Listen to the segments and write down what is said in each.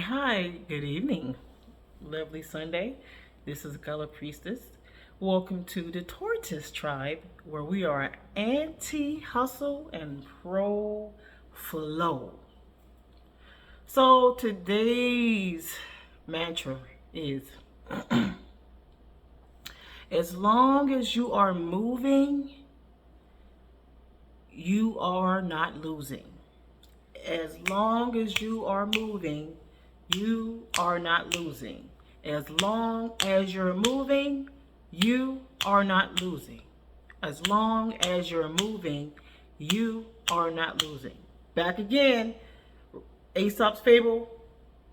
Hi, good evening. Lovely Sunday. This is Gullah Priestess. Welcome to the Tortoise tribe, where we are anti hustle and pro flow. So today's mantra is as long as you are moving, you are not losing. As long as you are moving, you are not losing. As long as you're moving, you are not losing. As long as you're moving, you are not losing. Back again, Aesop's fable,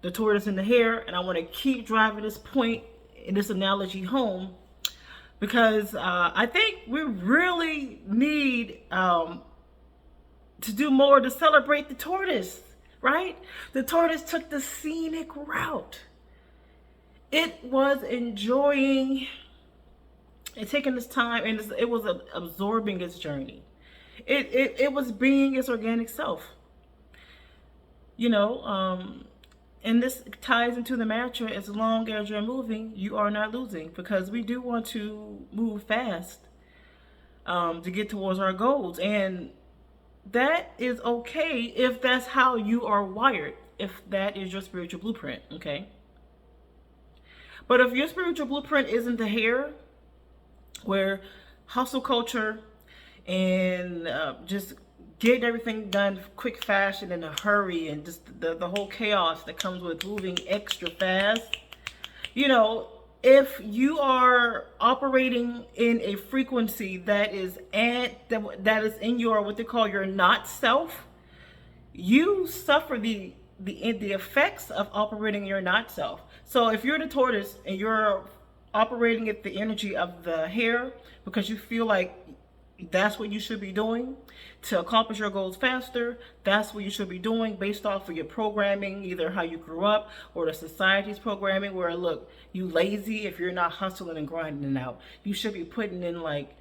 the tortoise and the hare, and I want to keep driving this point in this analogy home because I think we really need to do more to celebrate the tortoise, right? The tortoise took the scenic route. It was enjoying and taking its time, and it was absorbing its journey. It was being its organic self, you know. And this ties into the mantra: as long as you're moving, you are not losing, because we do want to move fast to get towards our goals, and that is okay if that's how you are wired, if that is your spiritual blueprint, okay? But if your spiritual blueprint isn't the hair, where hustle culture and just getting everything done quick fashion in a hurry, and just the whole chaos that comes with moving extra fast, you know, if you are operating in a frequency that is in your, what they call your not self, you suffer the effects of operating your not self. So if you're the tortoise and you're operating at the energy of the hare because you feel like that's what you should be doing to accomplish your goals faster, that's what you should be doing based off of your programming, either how you grew up or the society's programming, where, look, you lazy if you're not hustling and grinding out. You should be putting in like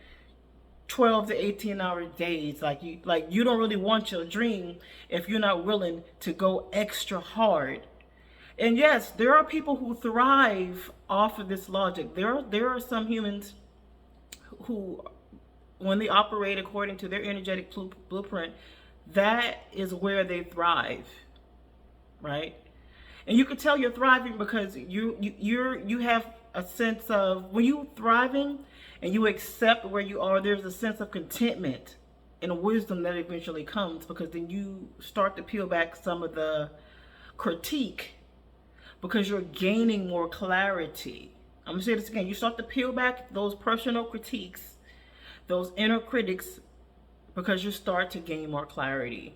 12 to 18-hour days. Like you don't really want your dream if you're not willing to go extra hard. And yes, there are people who thrive off of this logic. There are some humans who, when they operate according to their energetic blueprint, that is where they thrive, right? And you can tell you're thriving because you have a sense of, when you thriving and you accept where you are, there's a sense of contentment and wisdom that eventually comes, because then you start to peel back some of the critique because you're gaining more clarity. I'm gonna say this again. You start to peel back those personal critiques, those inner critics, because you start to gain more clarity.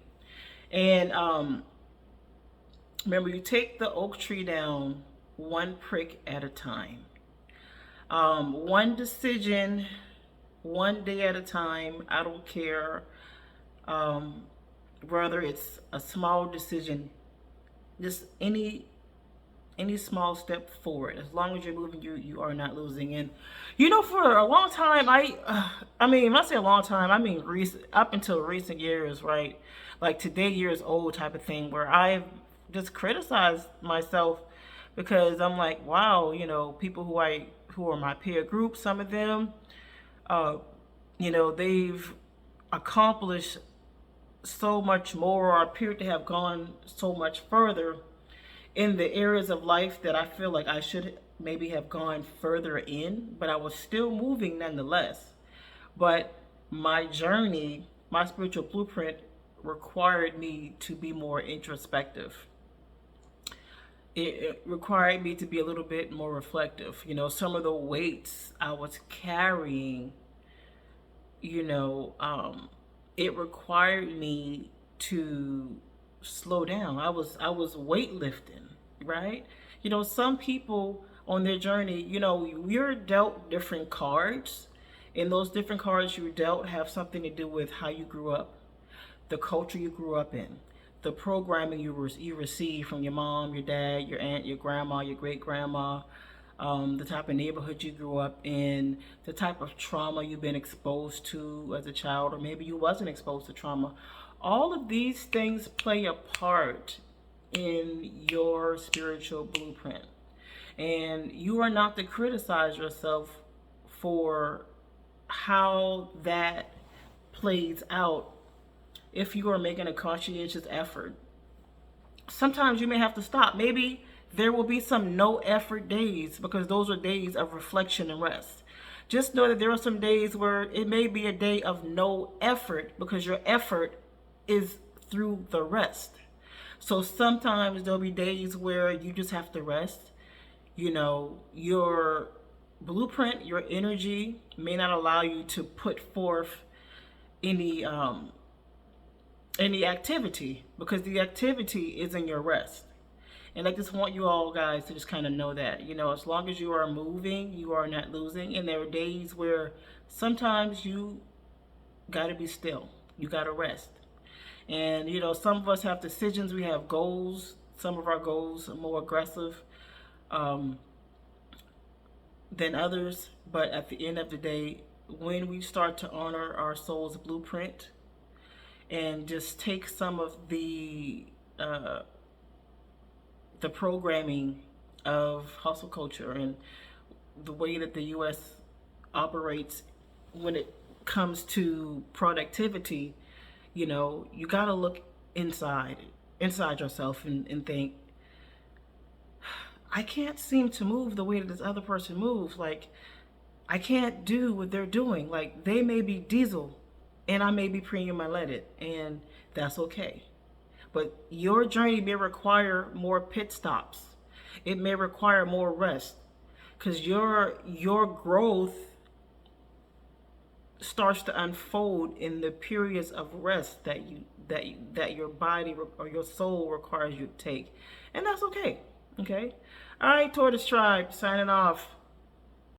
And remember, you take the oak tree down one prick at a time. One decision, one day at a time. I don't care whether it's a small decision, just any small step forward. As long as you're moving, you are not losing. And you know, for a long time, I mean, when I say a long time, I mean up until recent years, right? Like today years old type of thing, where I've just criticized myself because I'm like, wow, you know, people who are my peer group, some of them, you know, they've accomplished so much more, or appear to have gone so much further in the areas of life that I feel like I should maybe have gone further in, but I was still moving nonetheless. But my journey, my spiritual blueprint, required me to be more introspective. It required me to be a little bit more reflective. You know, some of the weights I was carrying, you know, it required me to slow down. I was weightlifting, right? You know, some people on their journey, you know, you're dealt different cards, and those different cards you dealt have something to do with how you grew up, the culture you grew up in, the programming you received from your mom, your dad, your aunt, your grandma, your great grandma, the type of neighborhood you grew up in, the type of trauma you've been exposed to as a child, or maybe you wasn't exposed to trauma. All of these things play a part in your spiritual blueprint. And you are not to criticize yourself for how that plays out if you are making a conscientious effort. Sometimes you may have to stop. Maybe there will be some no effort days because those are days of reflection and rest. Just know that there are some days where it may be a day of no effort because your effort is through the rest. So sometimes there'll be days where you just have to rest. You know, your blueprint, your energy may not allow you to put forth any activity because the activity is in your rest. And I just want you all guys to just kind of know that, you know, as long as you are moving, you are not losing. And there are days where sometimes you got to be still. You got to rest. And, you know, some of us have decisions. We have goals. Some of our goals are more aggressive than others. But at the end of the day, when we start to honor our soul's blueprint and just take some of the programming of hustle culture and the way that the U.S. operates when it comes to productivity, you know, you got to look inside yourself and think, I can't seem to move the way that this other person moves. Like, I can't do what they're doing. Like, they may be diesel and I may be premium unleaded, and that's okay. But your journey may require more pit stops. It may require more rest because your growth starts to unfold in the periods of rest that your body or your soul requires you to take. And that's okay. Okay? All right, Tortoise Tribe, signing off.